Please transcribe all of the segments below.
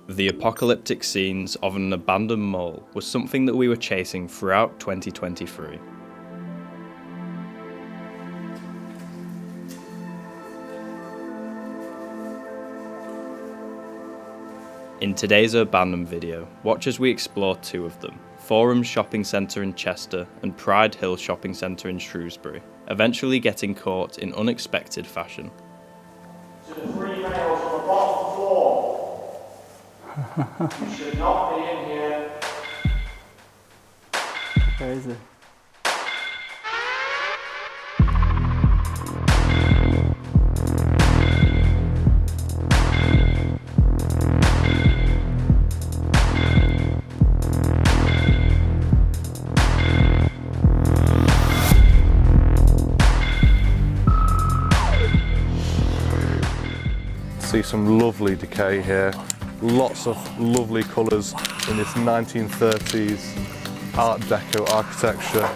The apocalyptic scenes of an abandoned mall was something that we were chasing throughout 2023. In today's Urbandoned video, watch as we explore two of them, Forum Shopping Centre in Chester and Pride Hill Shopping Centre in Shrewsbury, eventually getting caught in unexpected fashion. To the 3 males on the bottom floor. You should not be in here. Where is it? See some lovely decay here, lots of lovely colours in this 1930s Art Deco architecture.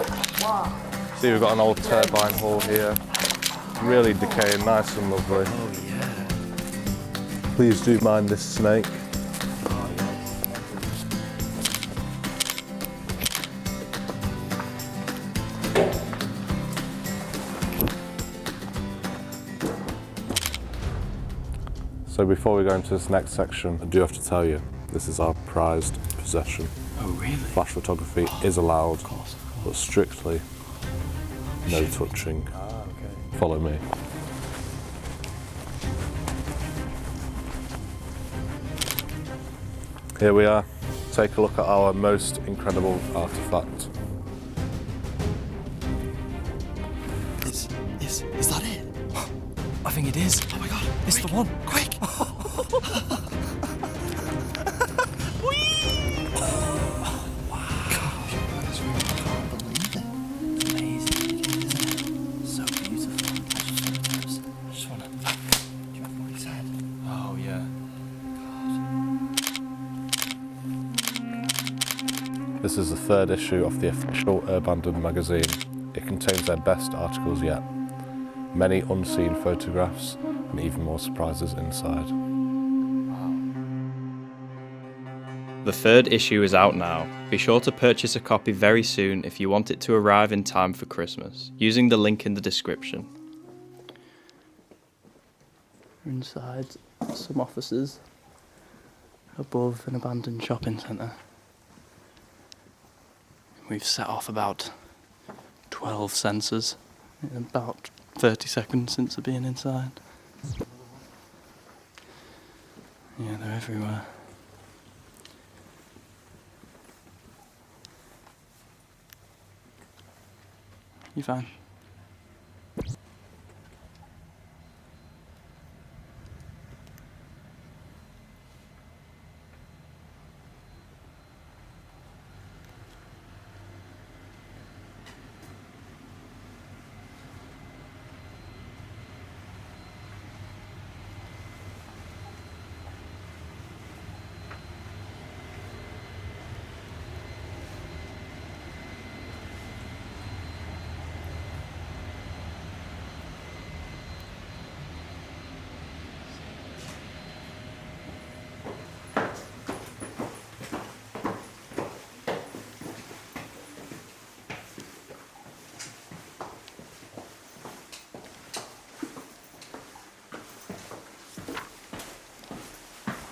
See, we've got an old turbine hall here, really decaying, nice and lovely. Please do mind this snake. So before we go into this next section, I do have to tell you, this is our prized possession. Oh, really? Flash photography is allowed, but strictly no touching. Okay. Follow me. Here we are. Take a look at our most incredible artifact. Is that it? I think it is. Oh my god, it's the one. Quick! This is the 3rd issue of the official Urbandoned magazine. It contains their best articles yet. Many unseen photographs and even more surprises inside. The 3rd issue is out now. Be sure to purchase a copy very soon if you want it to arrive in time for Christmas, using the link in the description. Inside some offices above an abandoned shopping centre. We've set off about 12 sensors in about 30 seconds since being inside. Yeah, they're everywhere. You fine?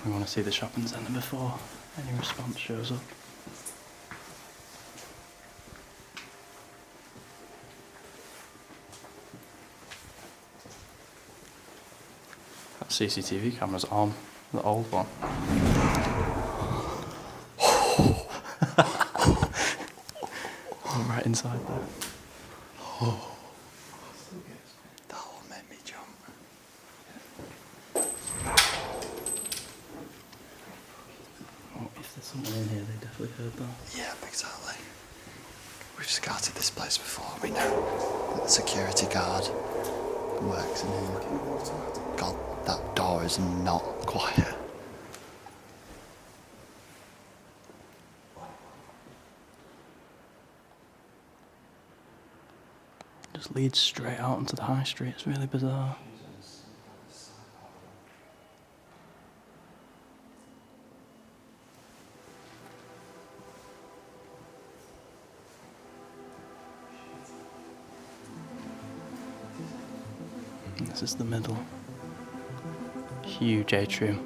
We want to see the shopping centre before any response shows up. That CCTV camera's on, the old one. Right inside there. That one made me jump. Oh, if there's someone in here, they definitely heard that. Yeah, exactly. We've scouted this place before. We know that the security guard works in here. God, that door is not quiet. Just leads straight out onto the high street. It's really bizarre. This is the middle. Huge atrium.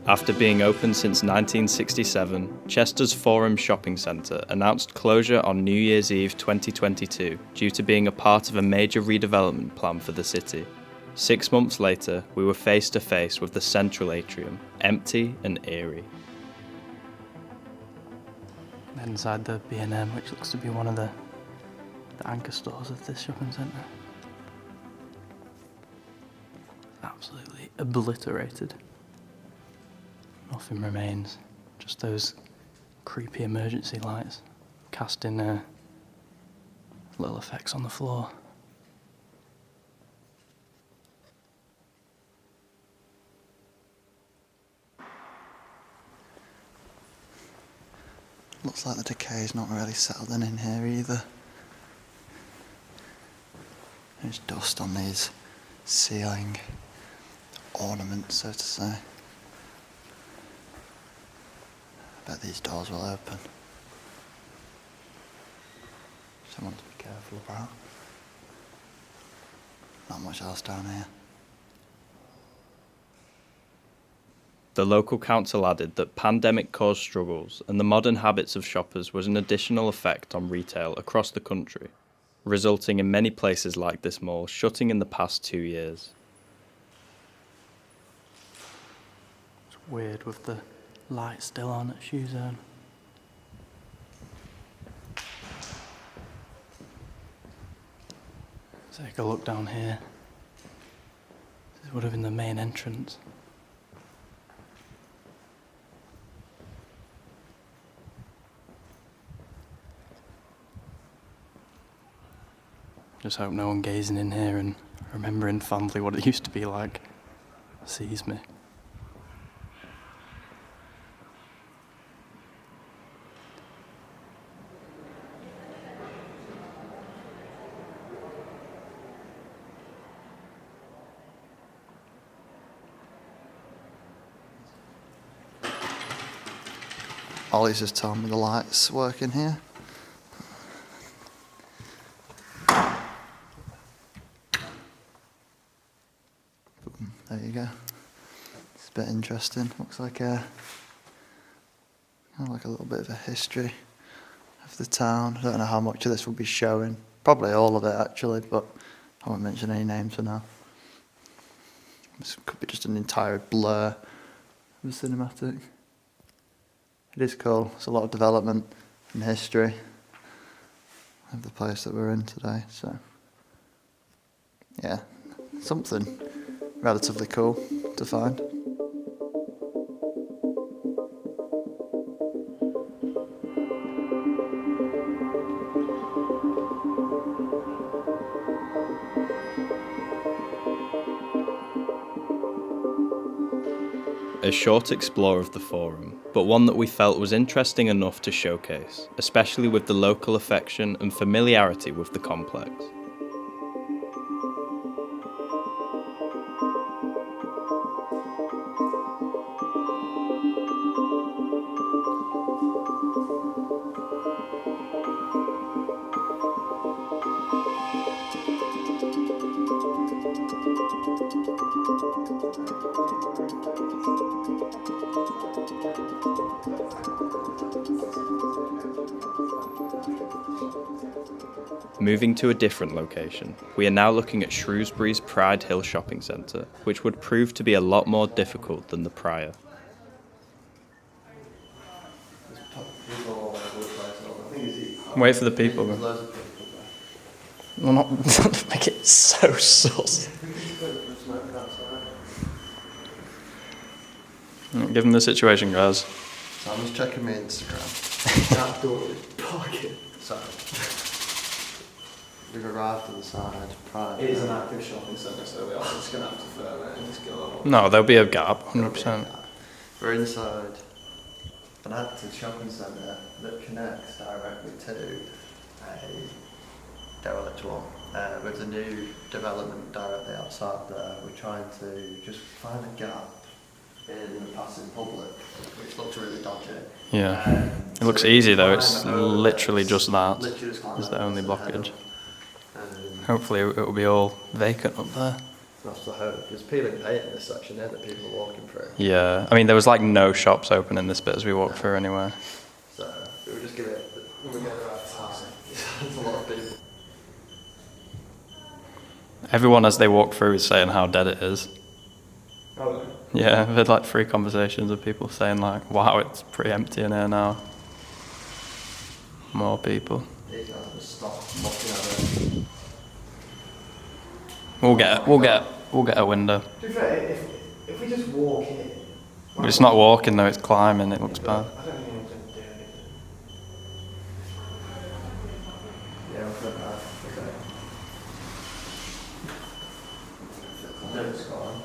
After being open since 1967, Chester's Forum Shopping Centre announced closure on New Year's Eve 2022 due to being a part of a major redevelopment plan for the city. 6 months later, we were face to face with the central atrium, empty and eerie. Inside the B&M, which looks to be one of the anchor stores of this shopping centre. Absolutely obliterated. Nothing remains, just those creepy emergency lights casting little effects on the floor. Looks like the decay's not really settled in here either. There's dust on these ceiling ornaments, so to say. I bet these doors will open. Someone to be careful about. Not much else down here. The local council added that pandemic caused struggles and the modern habits of shoppers was an additional effect on retail across the country, resulting in many places like this mall shutting in the past 2 years. It's weird with the light still on at Shoe Zone. Let's take a look down here. This would have been the main entrance. Just hope no one gazing in here and remembering fondly what it used to be like sees me. Ollie's just telling me the lights work in here. Boom, there you go. It's a bit interesting. Looks like kind of like a little bit of a history of the town. I don't know how much of this will be showing. Probably all of it actually, but I won't mention any names for now. This could be just an entire blur of a cinematic. It is cool. It's a lot of development and history of the place that we're in today. So, yeah, something relatively cool to find. A short explore of the Forum, but one that we felt was interesting enough to showcase, especially with the local affection and familiarity with the complex. Moving to a different location, we are now looking at Shrewsbury's Pride Hill Shopping Centre, which would prove to be a lot more difficult than the prior. Wait for the people. Well, not make it so sus. Give them the situation, guys. So I'm just checking my Instagram. That door is bugging. So we've arrived at the side. It is an active shopping centre, so we are just going to have to firm it and just go on. No, there'll be a gap, 100%. We're inside an active shopping centre that connects directly to a derelict one. With the new development directly outside there, we're trying to just find a gap in the passing public, which looks really dodgy. Yeah. It looks easy though, it's literally just that. Literally just climb Is the over only to head blockage. up. Hopefully it will be all vacant up there. That's the hope. There's peeling paint in this section here that people are walking through. Yeah, I mean there was like no shops open in this bit as we walked through anyway. So we'll just give it, when we get around time, there's a lot of people. Everyone as they walk through is saying how dead it is. Oh, Yeah, I've had like 3 conversations of people saying like, wow, it's pretty empty in here now. More people. These guys just stop looking at it. We'll get a window. to be fair, if we just walk in... But it's not walking though, it's climbing, it looks bad. I don't think anyone's going to do anything. Yeah, we'll flip that. Okay. No, it's gone.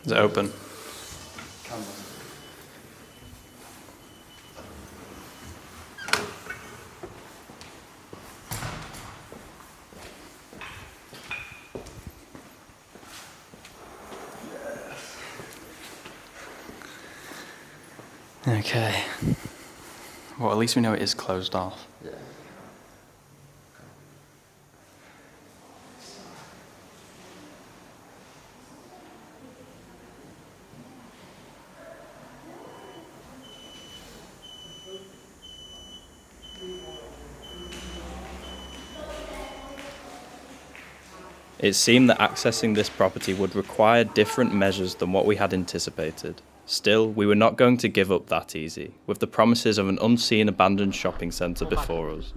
Is it open? Okay. Well, at least we know it is closed off. Yeah. It seemed that accessing this property would require different measures than what we had anticipated. Still, we were not going to give up that easy, with the promises of an unseen abandoned shopping centre before us.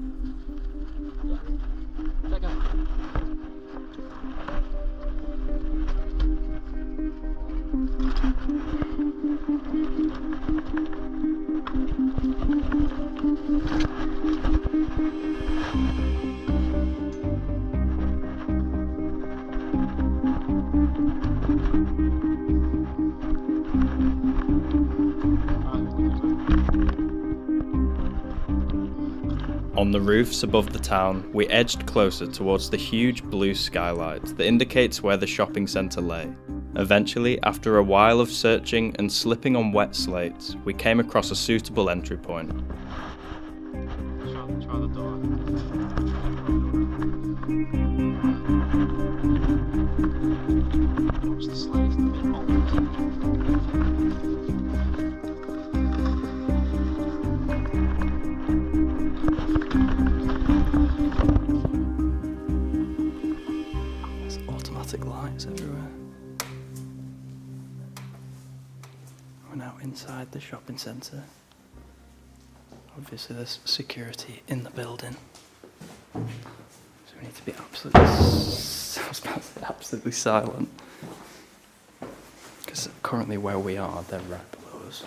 On the roofs above the town, we edged closer towards the huge blue skylight that indicates where the shopping centre lay. Eventually, after a while of searching and slipping on wet slates, we came across a suitable entry point. Try the door. What's the slate in the middle? There's automatic lights everywhere. We're now inside the shopping centre. Obviously there's security in the building. So we need to be absolutely silent. Because currently where we are, they're right below us.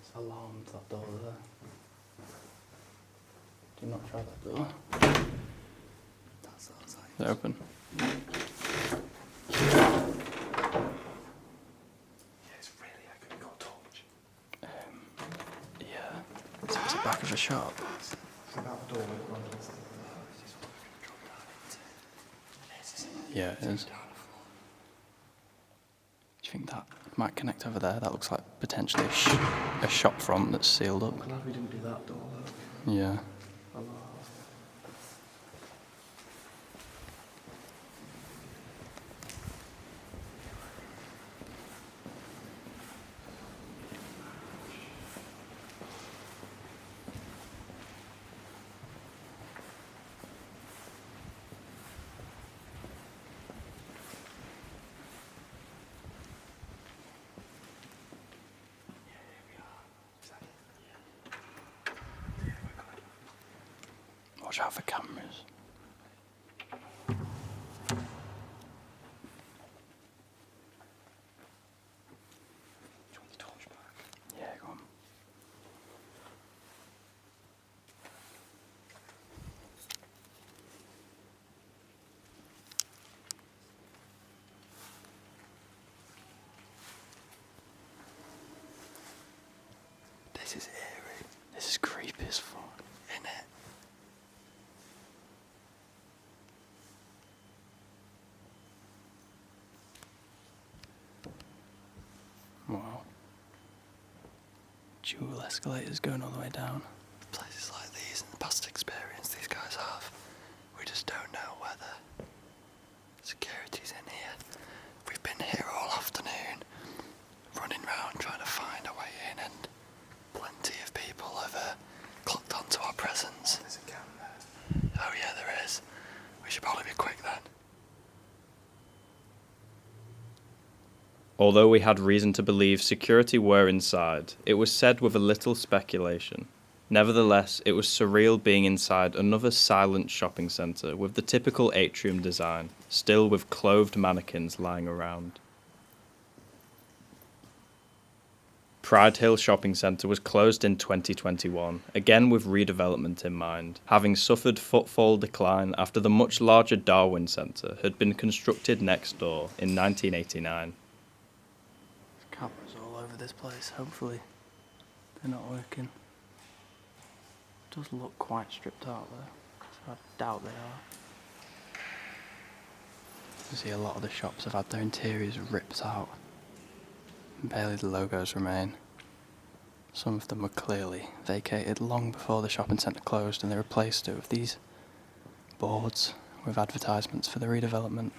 It's alarmed, that door there. Do not try that door. That's outside. Is it open? Yeah, it's really echoey. Got a torch. Yeah. So it's the back of a shop. It's about the door. Yeah, it is. Do you think that might connect over there? That looks like potentially a shop front that's sealed up. I'm glad we didn't do that door though. Yeah. Watch out for cameras. Yeah, go on. This is eerie. This is creepy as fuck, isn't it? Wow. Dual escalators going all the way down. Places like these and the past experience these guys have, we just don't know whether security's in here. We've been here all afternoon, running around trying to find a way in, and plenty of people have clocked onto our presence. There's a camera there. Oh yeah, there is. We should probably be quick then. Although we had reason to believe security were inside, it was said with a little speculation. Nevertheless, it was surreal being inside another silent shopping centre with the typical atrium design, still with clothed mannequins lying around. Pride Hill Shopping Centre was closed in 2021, again with redevelopment in mind, having suffered footfall decline after the much larger Darwen Centre had been constructed next door in 1989. Cameras all over this place, hopefully they're not working. It does look quite stripped out though, so I doubt they are. You see a lot of the shops have had their interiors ripped out. Barely the logos remain. Some of them were clearly vacated long before the shopping centre closed, and they replaced it with these boards with advertisements for the redevelopment.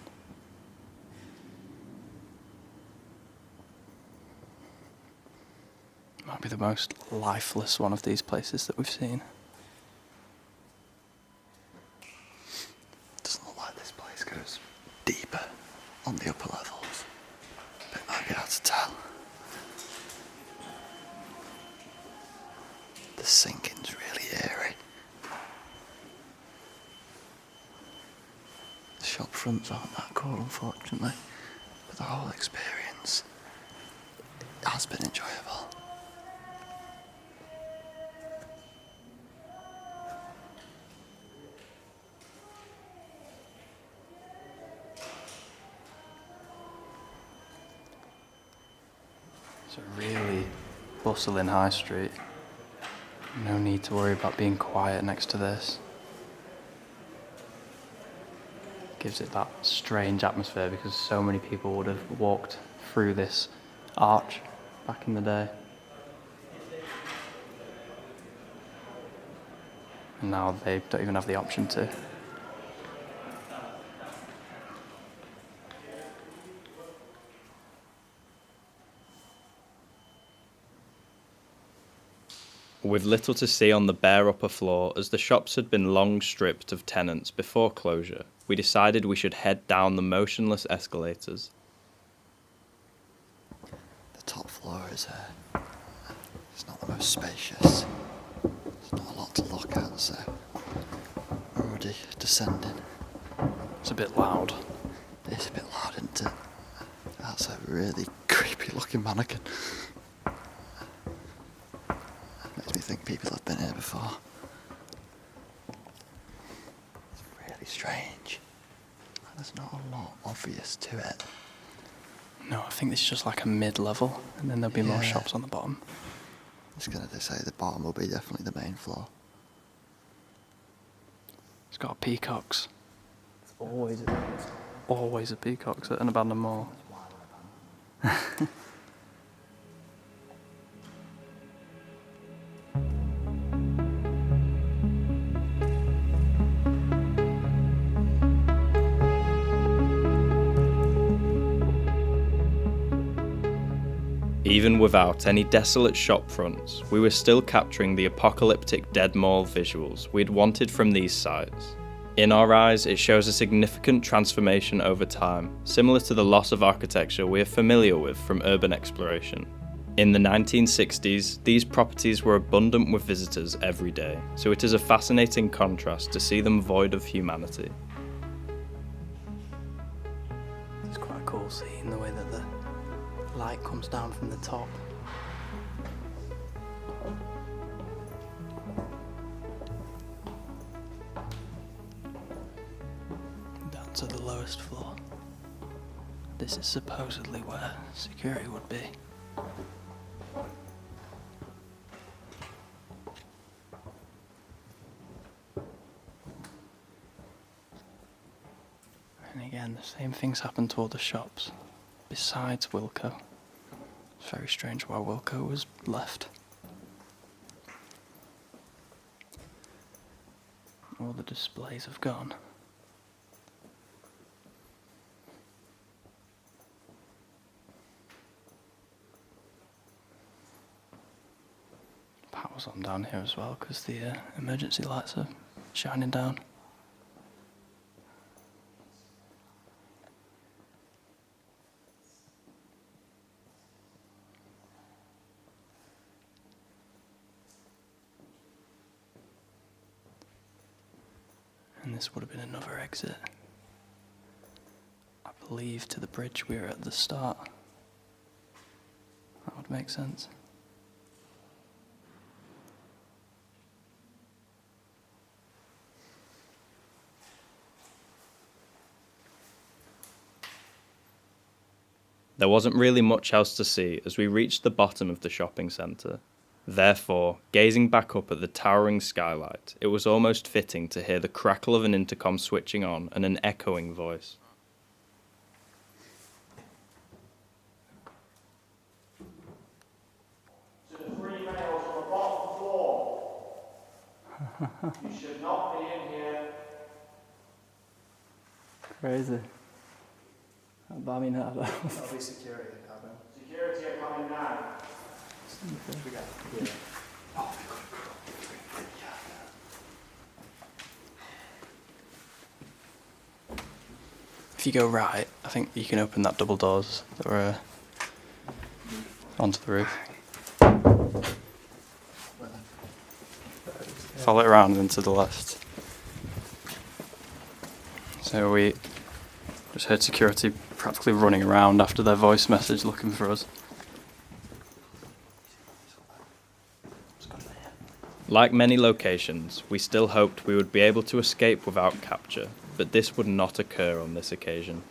Might be the most lifeless one of these places that we've seen. Doesn't look like this place goes deeper on the upper levels, but it might be hard to tell. The sinking's really eerie. The shop fronts aren't that cool, unfortunately, but the whole experience has been enjoyable. It's a really bustling high street. No need to worry about being quiet next to this. Gives it that strange atmosphere because so many people would have walked through this arch back in the day. And now they don't even have the option to. With little to see on the bare upper floor, as the shops had been long stripped of tenants before closure, we decided we should head down the motionless escalators. The top floor is it's not the most spacious. There's not a lot to look at, so we're already descending. It's a bit loud. It's a bit loud, isn't it? That's a really creepy looking mannequin. Makes me think people have been here before. It's really strange. There's not a lot obvious to it. No, I think this is just like a mid-level, and then there'll be more Yeah. shops on the bottom. I was going to say the bottom will be definitely the main floor. It's got peacocks. Always a peacocks at an abandoned mall. Even without any desolate shop fronts, we were still capturing the apocalyptic dead mall visuals we'd wanted from these sites. In our eyes, it shows a significant transformation over time, similar to the loss of architecture we are familiar with from urban exploration. In the 1960s, these properties were abundant with visitors every day, so it is a fascinating contrast to see them void of humanity. It's quite cool seeing the way that the light comes down from the top. Down to the lowest floor. This is supposedly where security would be. And again, the same things happen to all the shops, besides Wilko. It's very strange why Wilko was left. All the displays have gone. Power's on down here as well because the emergency lights are shining down. And this would have been another exit, I believe, to the bridge we were at the start. That would make sense. There wasn't really much else to see as we reached the bottom of the shopping centre. Therefore, gazing back up at the towering skylight, it was almost fitting to hear the crackle of an intercom switching on and an echoing voice. To the three males on the bottom floor. You should not be in here. Crazy. I mean, That'll be security cabin. Security are coming now. Yeah. if you go right, I think you can open that double doors that were onto the roof. Follow it around and then to the left. So we just heard security practically running around after their voice message looking for us. Like many locations, we still hoped we would be able to escape without capture, but this would not occur on this occasion.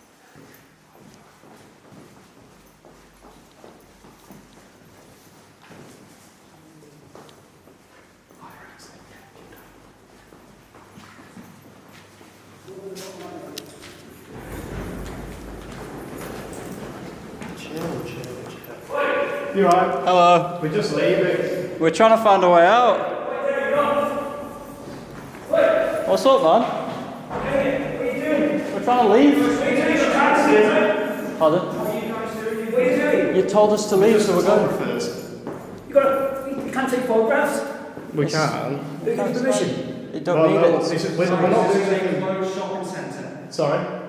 You right? Hello. We're just leaving. We're trying to find a way out. What's up, man? We're trying to leave. Pardon? You told us to leave, so we're going. You can't take photographs. We can. Who gave you permission? You don't need it. We're not doing anything. Closed shopping centre. Sorry?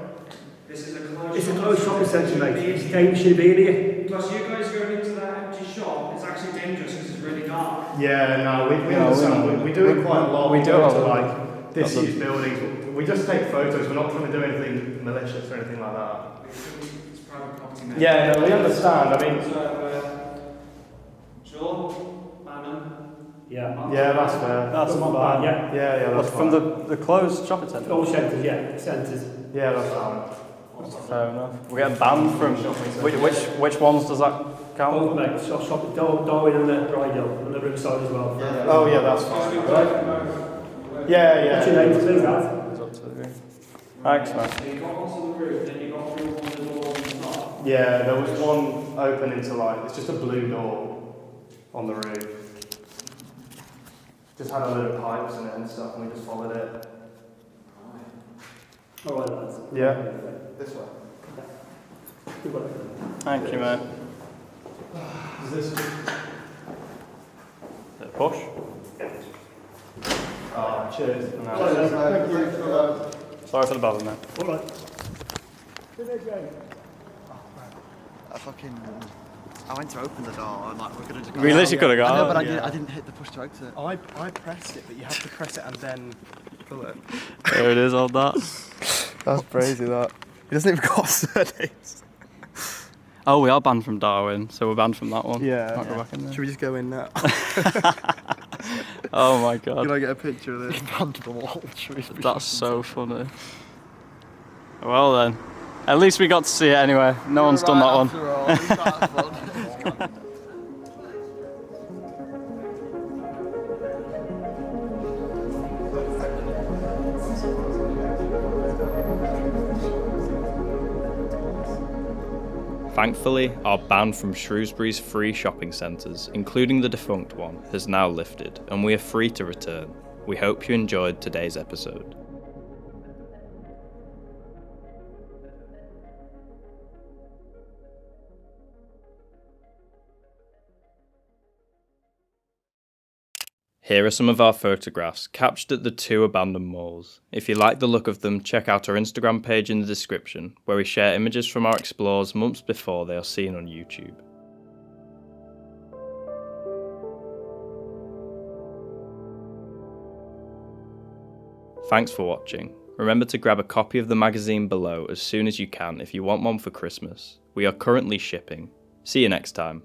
This is a closed It's a closed shopping centre, mate. It's dangerous to be in here. Plus, you guys going into that empty shop, it's actually dangerous because it's really dark. Yeah, no, we understand. We do it quite a lot. We do it a to lot. like disused buildings. We just take photos. We're not trying to do anything malicious or anything like that. It's private property, mate. Yeah, no, we understand. I mean, So, Joel, Bannon. Yeah. yeah, that's fair. That's not bad, yeah. Yeah, that's From fine. the closed shopping centre? All centres, yeah. Centres. Yeah, that's fine. Fair enough. We get banned from... Which ones does that count? Both, mate. So, Darwen and the Bridal and the riverside as well. Oh, yeah, that's fine. Yeah. What's your name, please, guys? Thanks, man. So you got onto the roof, then you got through one of the doors on the top. Yeah, there was one open into like, it's just a blue door on the roof. Just had a load of pipes in it and stuff, and we just followed it. All right, lads. Yeah. This way. Good work. Thank you, mate. Is this? Push? Oh, cheers. Thank you. Sorry for the bother, mate. All right. I fucking I went to open the door and like we could have just. We literally could have got I know, out. but I didn't hit the push to exit. I pressed it, but you have to press it and then pull it. There it is, all that. That's crazy, that. He doesn't even got surnames. Oh, we are banned from Darwin, so we're banned from that one. Yeah. Can't go back in there. Should we just go in now? Oh my god. Can I get a picture of this? Banned from all Shrewsbury. That's so funny. Well then, at least we got to see it anyway. No one's done that one. After all, it's that fun. Thankfully, our ban from Shrewsbury's free shopping centres, including the defunct one, has now lifted, and we are free to return. We hope you enjoyed today's episode. Here are some of our photographs captured at the 2 abandoned malls. If you like the look of them, check out our Instagram page in the description, where we share images from our explores months before they are seen on YouTube. Thanks for watching. Remember to grab a copy of the magazine below as soon as you can if you want one for Christmas. We are currently shipping. See you next time.